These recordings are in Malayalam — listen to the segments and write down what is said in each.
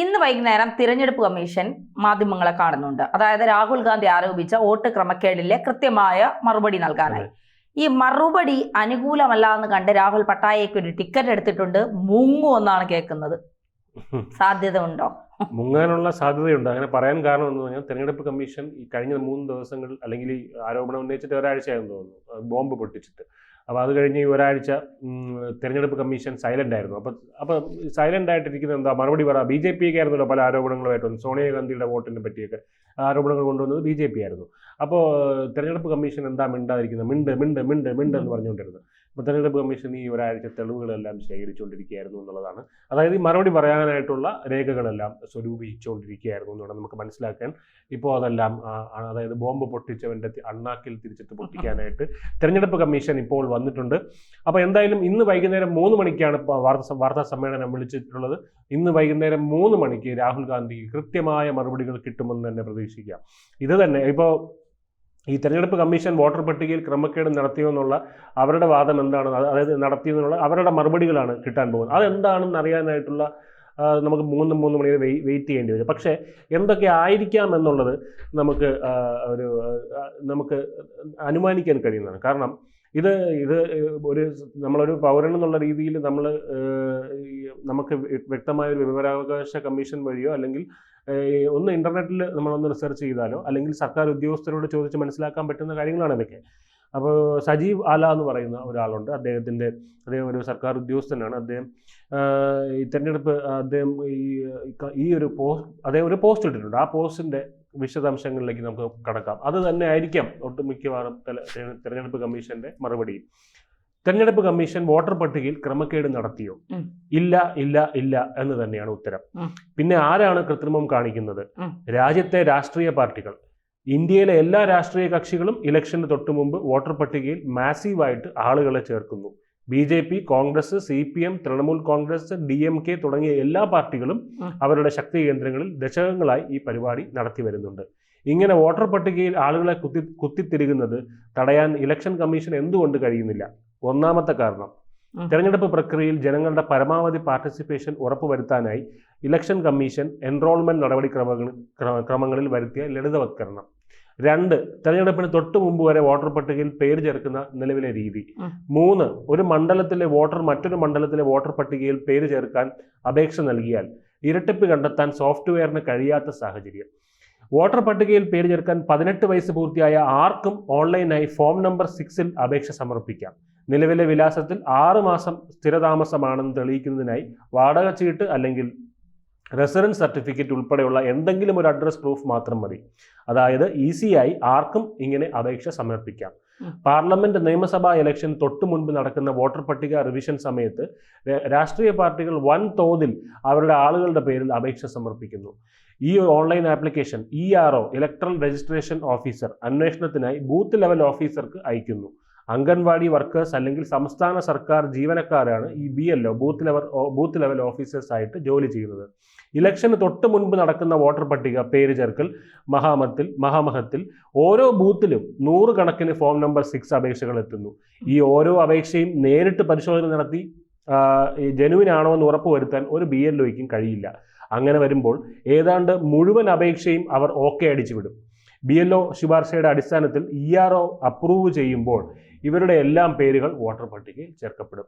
ഇന്ന് വൈകുന്നേരം തിരഞ്ഞെടുപ്പ് കമ്മീഷൻ മാധ്യമങ്ങളെ കാണുന്നുണ്ട്. അതായത് രാഹുൽ ഗാന്ധി ആരോപിച്ച വോട്ട് ക്രമക്കേടിലെ കൃത്യമായ മറുപടി നൽകാനായി. ഈ മറുപടി അനുകൂലമല്ല എന്ന് കണ്ട് രാഹുൽ പട്ടായയ്ക്ക് ഒരു ടിക്കറ്റ് എടുത്തിട്ടുണ്ട്. മുങ്ങുമെന്നാണ് കേൾക്കുന്നത്. സാധ്യത ഉണ്ടോ? മുങ്ങാനുള്ള സാധ്യതയുണ്ട്. അങ്ങനെ പറയാൻ കാരണം എന്ന് പറഞ്ഞാൽ തെരഞ്ഞെടുപ്പ് കമ്മീഷൻ ഈ കഴിഞ്ഞ 3 ദിവസങ്ങൾ അല്ലെങ്കിൽ ഈ ആരോപണം ഉന്നയിച്ചിട്ട് ഒരാഴ്ചയായെന്ന് തോന്നുന്നു, ബോംബ് പൊട്ടിച്ചിട്ട്. അപ്പോൾ അത് കഴിഞ്ഞ് ഈ ഒരാഴ്ച തെരഞ്ഞെടുപ്പ് കമ്മീഷൻ സൈലന്റ് ആയിരുന്നു. അപ്പം സൈലന്റ് ആയിട്ടിരിക്കുന്നത് എന്താ? മറുപടി പറ. BJP ആയിരുന്നല്ലോ പല ആരോപണങ്ങളുമായിട്ട് വന്നു. സോണിയാഗാന്ധിയുടെ വോട്ടിനെ പറ്റിയൊക്കെ ആരോപണങ്ങൾ കൊണ്ടുവന്നത് BJP ആയിരുന്നു. അപ്പോൾ തെരഞ്ഞെടുപ്പ് കമ്മീഷൻ എന്താ മിണ്ടാതിരിക്കുന്നത്? മിണ്ട് എന്ന് പറഞ്ഞുകൊണ്ടിരുന്നത്. അപ്പോൾ തെരഞ്ഞെടുപ്പ് കമ്മീഷൻ ഈ ഒരാഴ്ച തെളിവുകളെല്ലാം ശേഖരിച്ചുകൊണ്ടിരിക്കുകയായിരുന്നു എന്നുള്ളതാണ്. അതായത് ഈ മറുപടി പറയാനായിട്ടുള്ള രേഖകളെല്ലാം സ്വരൂപിച്ചുകൊണ്ടിരിക്കുകയായിരുന്നു എന്നുള്ളത് നമുക്ക് മനസ്സിലാക്കാൻ. ഇപ്പോൾ അതെല്ലാം അതായത് ബോംബ് പൊട്ടിച്ചവൻ്റെ അണ്ണാക്കിൽ തിരിച്ചിട്ട് പൊട്ടിക്കാനായിട്ട് തെരഞ്ഞെടുപ്പ് കമ്മീഷൻ ഇപ്പോൾ വന്നിട്ടുണ്ട്. അപ്പോൾ എന്തായാലും ഇന്ന് വൈകുന്നേരം 3 മണിക്കാണ് വാർത്താ സമ്മേളനം വിളിച്ചിട്ടുള്ളത്. ഇന്ന് വൈകുന്നേരം 3 മണിക്ക് രാഹുൽ ഗാന്ധിക്ക് കൃത്യമായ മറുപടികൾ കിട്ടുമെന്ന് തന്നെ പ്രതീക്ഷിക്കാം. ഇത് തന്നെ ഇപ്പോൾ ഈ തെരഞ്ഞെടുപ്പ് കമ്മീഷൻ വോട്ടർ പട്ടികയിൽ ക്രമക്കേട് നടത്തിയോ എന്നുള്ള അവരുടെ വാദം എന്താണ്, അതായത് നടത്തിയെന്നുള്ള അവരുടെ മറുപടികളാണ് കിട്ടാൻ പോകുന്നത്. അതെന്താണെന്ന് അറിയാനായിട്ടുള്ള നമുക്ക് 3 മണി വരെ വെയിറ്റ് ചെയ്യേണ്ടി വരും. പക്ഷേ എന്തൊക്കെ ആയിരിക്കാം എന്നുള്ളത് നമുക്ക് അനുമാനിക്കാൻ കഴിയുന്നതാണ്. കാരണം ഇത് നമ്മളൊരു പൗരൻ എന്നുള്ള രീതിയിൽ നമുക്ക് വ്യക്തമായ ഒരു വിവരാവകാശ കമ്മീഷൻ വഴിയോ അല്ലെങ്കിൽ ഒന്ന് ഇന്റർനെറ്റിൽ നമ്മളൊന്ന് റിസർച്ച് ചെയ്താലോ അല്ലെങ്കിൽ സർക്കാർ ഉദ്യോഗസ്ഥരോട് ചോദിച്ച് മനസ്സിലാക്കാൻ പറ്റുന്ന കാര്യങ്ങളാണ് ഇതൊക്കെ. അപ്പോൾ സജീവ് ആല എന്ന് പറയുന്ന ഒരാളുണ്ട്. അദ്ദേഹം ഒരു സർക്കാർ ഉദ്യോഗസ്ഥനാണ്. അദ്ദേഹം ഈ തെരഞ്ഞെടുപ്പ് അദ്ദേഹം ഒരു പോസ്റ്റ് ഇട്ടിട്ടുണ്ട്. ആ പോസ്റ്റിന്റെ വിശദാംശങ്ങളിലേക്ക് നമുക്ക് കടക്കാം. അത് തന്നെ ആയിരിക്കാം ഒട്ടുമിക്കവാറും തെരഞ്ഞെടുപ്പ് കമ്മീഷന്റെ മറുപടി. തെരഞ്ഞെടുപ്പ് കമ്മീഷൻ വോട്ടർ പട്ടികയിൽ ക്രമക്കേട് നടത്തിയോ? ഇല്ല എന്ന് തന്നെയാണ് ഉത്തരം. പിന്നെ ആരാണ് കൃത്രിമം കാണിക്കുന്നത്? രാജ്യത്തെ രാഷ്ട്രീയ പാർട്ടികൾ. ഇന്ത്യയിലെ എല്ലാ രാഷ്ട്രീയ കക്ഷികളും ഇലക്ഷന് തൊട്ടു മുമ്പ് വോട്ടർ പട്ടികയിൽ മാസീവായിട്ട് ആളുകളെ ചേർക്കുന്നു. BJP, Congress, CPM, Trinamool Congress, DMK തുടങ്ങിയ എല്ലാ പാർട്ടികളും അവരുടെ ശക്തി കേന്ദ്രങ്ങളിൽ ദശകങ്ങളായി ഈ പരിപാടി നടത്തി വരുന്നുണ്ട്. ഇങ്ങനെ വോട്ടർ പട്ടികയിൽ ആളുകളെ കുത്തിത്തിരികുന്നത് തടയാൻ ഇലക്ഷൻ കമ്മീഷൻ എന്തുകൊണ്ട് കഴിയുന്നില്ല? ഒന്നാമത്തെ കാരണം, തെരഞ്ഞെടുപ്പ് പ്രക്രിയയിൽ ജനങ്ങളുടെ പരമാവധി പാർട്ടിസിപ്പേഷൻ ഉറപ്പുവരുത്താനായി ഇലക്ഷൻ കമ്മീഷൻ എൻറോൾമെന്റ് നടപടിക്രമങ്ങളിൽ വരുത്തിയ ലളിതവത്കരണം. 2, തെരഞ്ഞെടുപ്പിന് തൊട്ടു മുമ്പ് വരെ വോട്ടർ പട്ടികയിൽ പേര് ചേർക്കുന്ന നിലവിലെ രീതി. 3, ഒരു മണ്ഡലത്തിലെ വോട്ടർ മറ്റൊരു മണ്ഡലത്തിലെ വോട്ടർ പട്ടികയിൽ പേര് ചേർക്കാൻ അപേക്ഷ നൽകിയാൽ ഇരട്ടിപ്പ് കണ്ടെത്താൻ സോഫ്റ്റ്വെയറിന് കഴിയാത്ത സാഹചര്യം. വോട്ടർ പട്ടികയിൽ പേര് ചേർക്കാൻ 18 വയസ്സ് പൂർത്തിയായ ആർക്കും ഓൺലൈനായി ഫോം നമ്പർ 6 അപേക്ഷ സമർപ്പിക്കാം. നിലവിലെ വിലാസത്തിൽ 6 മാസം സ്ഥിരതാമസമാണെന്ന് തെളിയിക്കുന്നതിനായി വാടക ചീട്ട് അല്ലെങ്കിൽ റെസിഡൻസ് സർട്ടിഫിക്കറ്റ് ഉൾപ്പെടെയുള്ള എന്തെങ്കിലും ഒരു അഡ്രസ് പ്രൂഫ് മാത്രം മതി. അതായത് ഈസിയായി ആർക്കും ഇങ്ങനെ അപേക്ഷ സമർപ്പിക്കാം. പാർലമെന്റ്, നിയമസഭാ ഇലക്ഷൻ തൊട്ടു മുൻപ് നടക്കുന്ന വോട്ടർ പട്ടിക റിവിഷൻ സമയത്ത് രാഷ്ട്രീയ പാർട്ടികൾ വൻതോതിൽ അവരുടെ ആളുകളുടെ പേരിൽ അപേക്ഷ സമർപ്പിക്കുന്നു. ഈ online application ERO, electoral registration officer, അന്വേഷണത്തിനായി ബൂത്ത് ലെവൽ ഓഫീസർക്ക് അയക്കുന്നു. അംഗൻവാടി വർക്കേഴ്സ് അല്ലെങ്കിൽ സംസ്ഥാന സർക്കാർ ജീവനക്കാരാണ് ഈ BLO, ബൂത്ത് ലെവൽ ഓഫീസേഴ്സ് ആയിട്ട് ജോലി ചെയ്യുന്നത്. ഇലക്ഷന് തൊട്ട് മുൻപ് നടക്കുന്ന വോട്ടർ പട്ടിക പേര് ചേർക്കൽ മഹാമഹത്തിൽ ഓരോ ബൂത്തിലും 100 കണക്കിന് ഫോം നമ്പർ 6 അപേക്ഷകൾ എത്തുന്നു. ഈ ഓരോ അപേക്ഷയും നേരിട്ട് പരിശോധന നടത്തി ജെനുവിൻ ആണോ എന്ന് ഉറപ്പുവരുത്താൻ ഒരു BLOയ്ക്കും കഴിയില്ല. അങ്ങനെ വരുമ്പോൾ ഏതാണ്ട് മുഴുവൻ അപേക്ഷയും അവർ ഓക്കെ അടിച്ചു വിടും. BLO ശുപാർശയുടെ അടിസ്ഥാനത്തിൽ ERO അപ്രൂവ് ചെയ്യുമ്പോൾ ഇവരുടെ എല്ലാം പേരുകൾ വോട്ടർ പട്ടികയിൽ ചേർക്കപ്പെടും.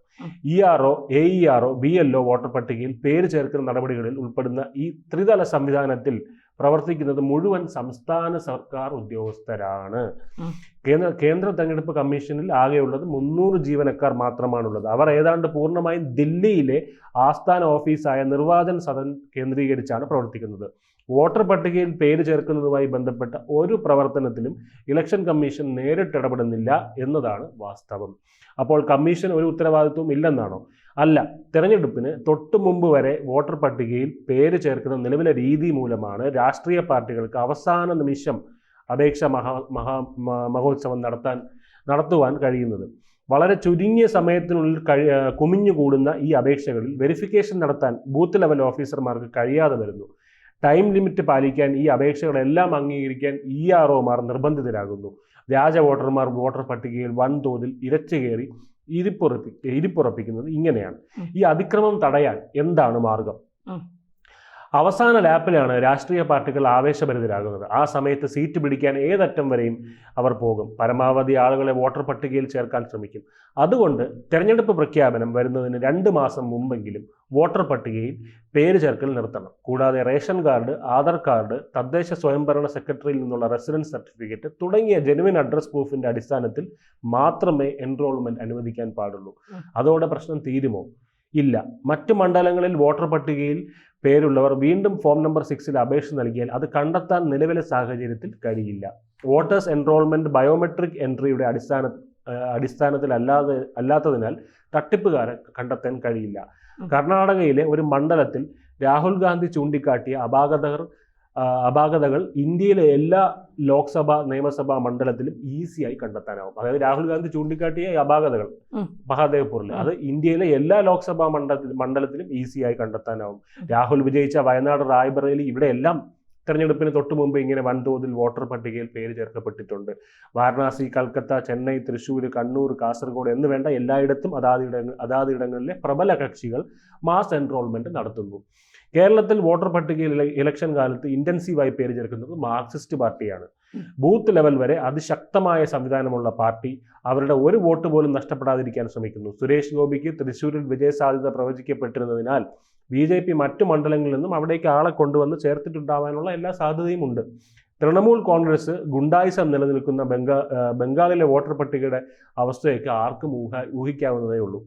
ERO, AERO, BLO വോട്ടർ പട്ടികയിൽ പേര് ചേർക്കുന്ന നടപടികളിൽ ഉൾപ്പെടുന്ന ഈ ത്രിതല സംവിധാനത്തിൽ പ്രവർത്തിക്കുന്നത് മുഴുവൻ സംസ്ഥാന സർക്കാർ ഉദ്യോഗസ്ഥരാണ്. കേന്ദ്ര തെരഞ്ഞെടുപ്പ് കമ്മീഷനിൽ ആകെയുള്ളത് 300 ജീവനക്കാർ മാത്രമാണുള്ളത്. അവർ ഏതാണ്ട് പൂർണ്ണമായും ദില്ലിയിലെ ആസ്ഥാന ഓഫീസായ നിർവാചൻ സദൻ കേന്ദ്രീകരിച്ചാണ് പ്രവർത്തിക്കുന്നത്. വോട്ടർ പട്ടികയിൽ പേര് ചേർക്കുന്നതുമായി ബന്ധപ്പെട്ട ഒരു പ്രവർത്തനത്തിലും ഇലക്ഷൻ കമ്മീഷൻ നേരിട്ട് ഇടപെടുന്നില്ല എന്നതാണ് വാസ്തവം. അപ്പോൾ കമ്മീഷൻ ഒരു ഉത്തരവാദിത്വം ഇല്ലെന്നാണോ? അല്ല. തെരഞ്ഞെടുപ്പിന് തൊട്ടു മുമ്പ് വരെ വോട്ടർ പട്ടികയിൽ പേര് ചേർക്കുന്ന നിലവിലെ രീതി മൂലമാണ് രാഷ്ട്രീയ പാർട്ടികൾക്ക് അവസാന നിമിഷം അപേക്ഷ മഹോത്സവം നടത്തുവാൻ കഴിയുന്നത്. വളരെ ചുരുങ്ങിയ സമയത്തിനുള്ളിൽ കുമിഞ്ഞുകൂടുന്ന ഈ അപേക്ഷകളിൽ വെരിഫിക്കേഷൻ നടത്താൻ ബൂത്ത് ലെവൽ ഓഫീസർമാർക്ക് കഴിയാതെ വരുന്നു. ടൈം ലിമിറ്റ് പാലിക്കാൻ ഈ അപേക്ഷകളെല്ലാം അംഗീകരിക്കാൻ EROമാർ നിർബന്ധിതരാകുന്നു. വ്യാജ വോട്ടർമാർ വോട്ടർ പട്ടികയിൽ വൻതോതിൽ ഇരച്ചുകയറി ഇരിപ്പുറപ്പിക്കുന്നത് ഇങ്ങനെയാണ്. ഈ അതിക്രമം തടയാൻ എന്താണ് മാർഗം? അവസാന ലാപ്പിലാണ് രാഷ്ട്രീയ പാർട്ടികൾ ആവേശഭരിതരാകുന്നത്. ആ സമയത്ത് സീറ്റ് പിടിക്കാൻ ഏതറ്റം വരെയും അവർ പോകും. പരമാവധി ആളുകളെ വോട്ടർ പട്ടികയിൽ ചേർക്കാൻ ശ്രമിക്കും. അതുകൊണ്ട് തെരഞ്ഞെടുപ്പ് പ്രഖ്യാപനം വരുന്നതിന് 2 മാസം മുമ്പെങ്കിലും വോട്ടർ പട്ടികയിൽ പേര് ചേർക്കൽ നിർത്തണം. കൂടാതെ റേഷൻ കാർഡ്, ആധാർ കാർഡ്, തദ്ദേശ സ്വയംഭരണ സെക്രട്ടറിയിൽ നിന്നുള്ള റെസിഡൻസ് സർട്ടിഫിക്കറ്റ് തുടങ്ങിയ ജെനുവിൻ അഡ്രസ് പ്രൂഫിന്റെ അടിസ്ഥാനത്തിൽ മാത്രമേ എൻറോൾമെന്റ് അനുവദിക്കാൻ പാടുള്ളൂ. അതോടെ പ്രശ്നം തീരുമോ? ഇല്ല. മറ്റ് മണ്ഡലങ്ങളിൽ വോട്ടർ പട്ടികയിൽ പേരുള്ളവർ വീണ്ടും ഫോം നമ്പർ 6 അപേക്ഷ നൽകിയാൽ അത് കണ്ടെത്താൻ നിലവിലെ സാഹചര്യത്തിൽ കഴിയില്ല. വോട്ടേഴ്സ് എൻറോൾമെന്റ് ബയോമെട്രിക് എൻട്രിയുടെ അടിസ്ഥാനത്തിലല്ലാത്തതിനാൽ തട്ടിപ്പുകാരെ കണ്ടെത്താൻ കഴിയില്ല. കർണാടകയിലെ ഒരു മണ്ഡലത്തിൽ രാഹുൽ ഗാന്ധി ചൂണ്ടിക്കാട്ടിയ അപാകതകൾ ഇന്ത്യയിലെ എല്ലാ ലോക്സഭ നിയമസഭാ മണ്ഡലത്തിലും ഈസിയായി കണ്ടെത്താനാവും. അതായത് രാഹുൽ ഗാന്ധി ചൂണ്ടിക്കാട്ടിയ അപാകതകൾ മഹാദേവ്പൂരിൽ അത് ഇന്ത്യയിലെ എല്ലാ ലോക്സഭാ മണ്ഡലത്തിലും ഈസിയായി കണ്ടെത്താനാവും. രാഹുൽ വിജയിച്ച വയനാട്, റായ്ബറേലി ഇവിടെയെല്ലാം തെരഞ്ഞെടുപ്പിന് തൊട്ടു മുമ്പ് ഇങ്ങനെ വൻതോതിൽ വോട്ടർ പട്ടികയിൽ പേര് ചേർക്കപ്പെട്ടിട്ടുണ്ട്. വാരണാസി, കൽക്കത്ത, ചെന്നൈ, തൃശ്ശൂർ, കണ്ണൂർ, കാസർഗോഡ് എന്ന് വേണ്ട എല്ലായിടത്തും അതാതിടങ്ങളിലെ പ്രബല കക്ഷികൾ മാസ് എൻറോൾമെന്റ് നടത്തുന്നു. കേരളത്തിൽ വോട്ടർ പട്ടികയിൽ ഇലക്ഷൻ കാലത്ത് ഇന്റൻസീവായി പേര് ചേർക്കുന്നത് മാർക്സിസ്റ്റ് പാർട്ടിയാണ്. ബൂത്ത് ലെവൽ വരെ അതിശക്തമായ സംവിധാനമുള്ള പാർട്ടി അവരുടെ ഒരു വോട്ട് പോലും നഷ്ടപ്പെടാതിരിക്കാൻ ശ്രമിക്കുന്നു. സുരേഷ് ഗോപിക്ക് തൃശ്ശൂരിൽ വിജയസാധ്യത പ്രവചിക്കപ്പെട്ടിരുന്നതിനാൽ BJP മറ്റു മണ്ഡലങ്ങളിൽ നിന്നും അവിടേക്ക് ആളെ കൊണ്ടുവന്ന് ചേർത്തിട്ടുണ്ടാവാനുള്ള എല്ലാ സാധ്യതയും ഉണ്ട്. തൃണമൂൽ കോൺഗ്രസ് ഗുണ്ടായിസം നിലനിൽക്കുന്ന ബംഗാളിലെ വോട്ടർ പട്ടികയുടെ അവസ്ഥയൊക്കെ ആർക്കും ഊഹിക്കാവുന്നതേ ഉള്ളൂ.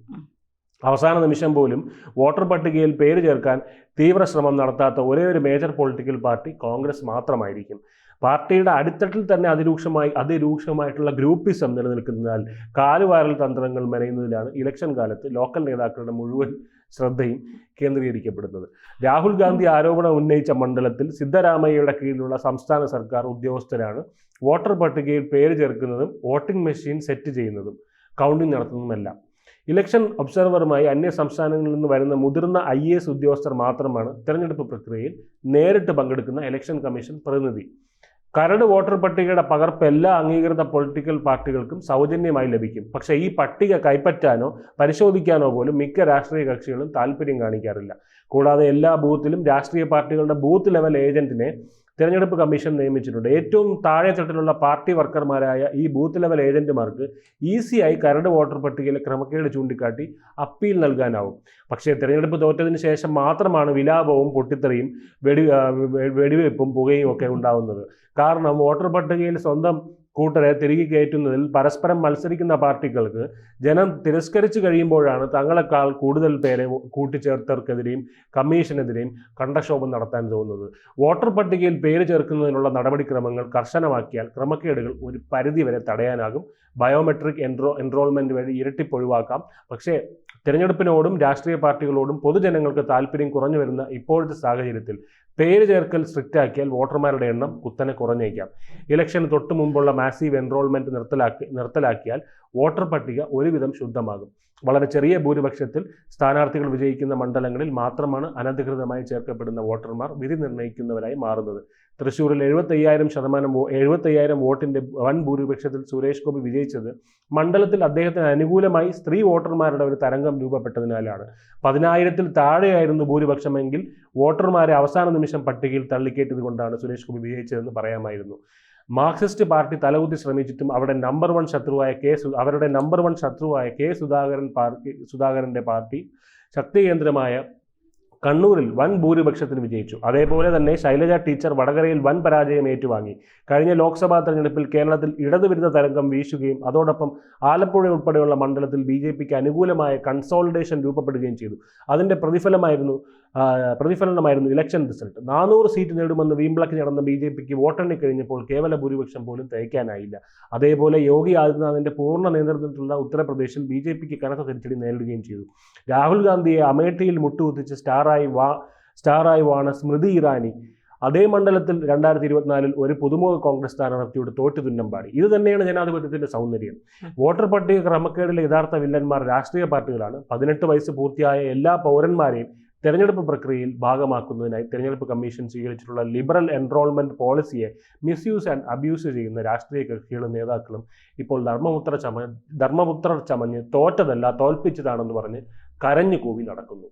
അവസാന നിമിഷം പോലും വോട്ടർ പട്ടികയിൽ പേര് ചേർക്കാൻ തീവ്ര ശ്രമം നടത്താത്ത ഒരേ ഒരു മേജർ പൊളിറ്റിക്കൽ പാർട്ടി കോൺഗ്രസ് മാത്രമായിരിക്കും. പാർട്ടിയുടെ അടിത്തട്ടിൽ തന്നെ അതിരൂക്ഷമായിട്ടുള്ള ഗ്രൂപ്പിസം നിലനിൽക്കുന്നതിനാൽ കാലുവാരൽ തന്ത്രങ്ങൾ മെനയുന്നതിലാണ് ഇലക്ഷൻ കാലത്ത് ലോക്കൽ നേതാക്കളുടെ മുഴുവൻ ശ്രദ്ധയും കേന്ദ്രീകരിക്കപ്പെടുന്നത്. രാഹുൽ ഗാന്ധി ആരോപണം ഉന്നയിച്ച മണ്ഡലത്തിൽ സിദ്ധരാമയ്യയുടെ കീഴിലുള്ള സംസ്ഥാന സർക്കാർ ഉദ്യോഗസ്ഥരാണ് വോട്ടർ പട്ടികയിൽ പേര് ചേർക്കുന്നതും വോട്ടിംഗ് മെഷീൻ സെറ്റ് ചെയ്യുന്നതും കൗണ്ടിംഗ് നടത്തുന്നതുമെല്ലാം. ഇലക്ഷൻ ഒബ്സർവറുമായി അന്യ സംസ്ഥാനങ്ങളിൽ നിന്ന് വരുന്ന മുതിർന്ന IAS ഉദ്യോഗസ്ഥർ മാത്രമാണ് തെരഞ്ഞെടുപ്പ് പ്രക്രിയയിൽ നേരിട്ട് പങ്കെടുക്കുന്ന ഇലക്ഷൻ കമ്മീഷൻ പ്രതിനിധി. കരട് വോട്ടർ പട്ടികയുടെ പകർപ്പ് എല്ലാ അംഗീകൃത പൊളിറ്റിക്കൽ പാർട്ടികൾക്കും സൗജന്യമായി ലഭിക്കും. പക്ഷേ ഈ പട്ടിക കൈപ്പറ്റാനോ പരിശോധിക്കാനോ പോലും മിക്ക രാഷ്ട്രീയ കക്ഷികളും താല്പര്യം കാണിക്കാറില്ല. കൂടാതെ എല്ലാ ബൂത്തിലും രാഷ്ട്രീയ പാർട്ടികളുടെ ബൂത്ത് ലെവൽ ഏജന്റിനെ തെരഞ്ഞെടുപ്പ് കമ്മീഷൻ നിയമിച്ചിട്ടുണ്ട്. ഏറ്റവും താഴെത്തട്ടിലുള്ള പാർട്ടി വർക്കർമാരായ ഈ ബൂത്ത് ലെവൽ ഏജന്റുമാർക്ക് ഈസിയായി കരട് വോട്ടർ പട്ടികയിലെ ക്രമക്കേട് ചൂണ്ടിക്കാട്ടി അപ്പീൽ നൽകാനാവും. പക്ഷേ തെരഞ്ഞെടുപ്പ് തോറ്റതിന് ശേഷം മാത്രമാണ് വിലാപവും പൊട്ടിത്തെറിയും വെടിവെപ്പും പുകയും ഒക്കെ ഉണ്ടാവുന്നത്. കാരണം വോട്ടർ പട്ടികയിൽ സ്വന്തം കൂട്ടരെ തിരികെ കയറ്റുന്നതിൽ പരസ്പരം മത്സരിക്കുന്ന പാർട്ടികൾക്ക് ജനം തിരസ്കരിച്ചു കഴിയുമ്പോഴാണ് തങ്ങളെക്കാൾ കൂടുതൽ പേരെ കൂട്ടിച്ചേർത്തവർക്കെതിരെയും കമ്മീഷനെതിരെയും കണ്ടക്ഷോഭം നടത്താൻ തോന്നുന്നത്. വോട്ടർ പട്ടികയിൽ പേര് ചേർക്കുന്നതിനുള്ള നടപടിക്രമങ്ങൾ കർശനമാക്കിയാൽ ക്രമക്കേടുകൾ ഒരു പരിധിവരെ തടയാനാകും. ബയോമെട്രിക് എൻറോൾമെന്റ് വഴി ഇരട്ടിപ്പൊഴിവാക്കാം. പക്ഷേ തിരഞ്ഞെടുപ്പിനോടും രാഷ്ട്രീയ പാർട്ടികളോടും പൊതുജനങ്ങൾക്ക് താല്പര്യം കുറഞ്ഞു വരുന്ന ഇപ്പോഴത്തെ സാഹചര്യത്തിൽ പേര് ചേർക്കൽ സ്ട്രിക്റ്റ് ആക്കിയാൽ വോട്ടർമാരുടെ എണ്ണം കുത്തനെ കുറഞ്ഞേക്കാം. ഇലക്ഷന് തൊട്ടു മുമ്പുള്ള മാസീവ് എൻറോൾമെന്റ് നിർത്തലാക്കിയാൽ വോട്ടർ പട്ടിക ഒരുവിധം ശുദ്ധമാകും. വളരെ ചെറിയ ഭൂരിപക്ഷത്തിൽ സ്ഥാനാർത്ഥികൾ വിജയിക്കുന്ന മണ്ഡലങ്ങളിൽ മാത്രമാണ് അനധികൃതമായി ചേർക്കപ്പെടുന്ന വോട്ടർമാർ വിധി നിർണ്ണയിക്കുന്നവരായി മാറുന്നത്. തൃശ്ശൂരിൽ 75,000 വോട്ടിന്റെ വൻ ഭൂരിപക്ഷത്തിൽ സുരേഷ് ഗോപി വിജയിച്ചത് മണ്ഡലത്തിൽ അദ്ദേഹത്തിന് അനുകൂലമായി സ്ത്രീ വോട്ടർമാരുടെ ഒരു തരംഗം രൂപപ്പെട്ടതിനാലാണ്. 10,000-ൽ താഴെയായിരുന്നു ഭൂരിപക്ഷമെങ്കിൽ വോട്ടർമാരെ അവസാന നിമിഷം പട്ടികയിൽ തള്ളിക്കയറ്റിയത് കൊണ്ടാണ് സുരേഷ് ഗോപി വിജയിച്ചതെന്ന് പറയാമായിരുന്നു. മാർക്സിസ്റ്റ് പാർട്ടി തലകുത്തി ശ്രമിച്ചിട്ടും അവരുടെ നമ്പർ വൺ ശത്രുവായ കെ സുധാകരന്റെ പാർട്ടി ശക്തി കേന്ദ്രമായ കണ്ണൂരിൽ വൻ ഭൂരിപക്ഷത്തിന് വിജയിച്ചു. അതേപോലെ തന്നെ ശൈലജ ടീച്ചർ വടകരയിൽ വൻ പരാജയം ഏറ്റുവാങ്ങി. കഴിഞ്ഞ ലോക്സഭാ തെരഞ്ഞെടുപ്പിൽ കേരളത്തിൽ ഇടതുവിരുദ്ധ തരംഗം വീശുകയും അതോടൊപ്പം ആലപ്പുഴ ഉൾപ്പെടെയുള്ള മണ്ഡലത്തിൽ BJPക്ക് അനുകൂലമായ കൺസോളിഡേഷൻ രൂപപ്പെടുകയും ചെയ്തു. അതിന്റെ പ്രതിഫലനമായിരുന്നു ഇലക്ഷൻ റിസൾട്ട്. 400 സീറ്റ് നേടുമെന്ന് വീമ്പിളക്കി നടന്ന BJPക്ക് വോട്ടെണ്ണി കഴിഞ്ഞപ്പോൾ കേവല ഭൂരിപക്ഷം പോലും തയ്ക്കാനായില്ല. അതേപോലെ യോഗി ആദിത്യനാഥിന്റെ പൂർണ്ണ നിയന്ത്രണത്തിലുള്ള ഉത്തർപ്രദേശിൽ BJPക്ക് കനത്ത തിരിച്ചടി നേരിടുകയും ചെയ്തു. രാഹുൽ ഗാന്ധിയെ അമേഠിയിൽ മുട്ടുകുത്തിച്ച് സ്റ്റാറായി വാണ സ്മൃതി ഇറാനി അതേ മണ്ഡലത്തിൽ 2024-ൽ ഒരു പുതുമുഖ കോൺഗ്രസ് സ്ഥാനാർത്ഥിയോട് തോറ്റു തുന്നം പാടി. ഇത് തന്നെയാണ് ജനാധിപത്യത്തിന്റെ സൗന്ദര്യം. വോട്ടർ പട്ടിക ക്രമക്കേടിലെ യഥാർത്ഥ വില്ലന്മാർ രാഷ്ട്രീയ പാർട്ടികളാണ്. 18 വയസ്സ് പൂർത്തിയായ എല്ലാ പൗരന്മാരെയും തെരഞ്ഞെടുപ്പ് പ്രക്രിയയിൽ ഭാഗമാക്കുന്നതിനായി തെരഞ്ഞെടുപ്പ് കമ്മീഷൻ സ്വീകരിച്ചിട്ടുള്ള ലിബറൽ എൻറോൾമെന്റ് പോളിസിയെ മിസ്യൂസ് ആൻഡ് അബ്യൂസ് ചെയ്യുന്ന രാഷ്ട്രീയ കക്ഷികളും നേതാക്കളും ഇപ്പോൾ ധർമ്മപുത്രർ ചമഞ്ഞ് തോറ്റതല്ല തോൽപ്പിച്ചതാണെന്ന് പറഞ്ഞ് കരഞ്ഞു കൂവി നടക്കുന്നു.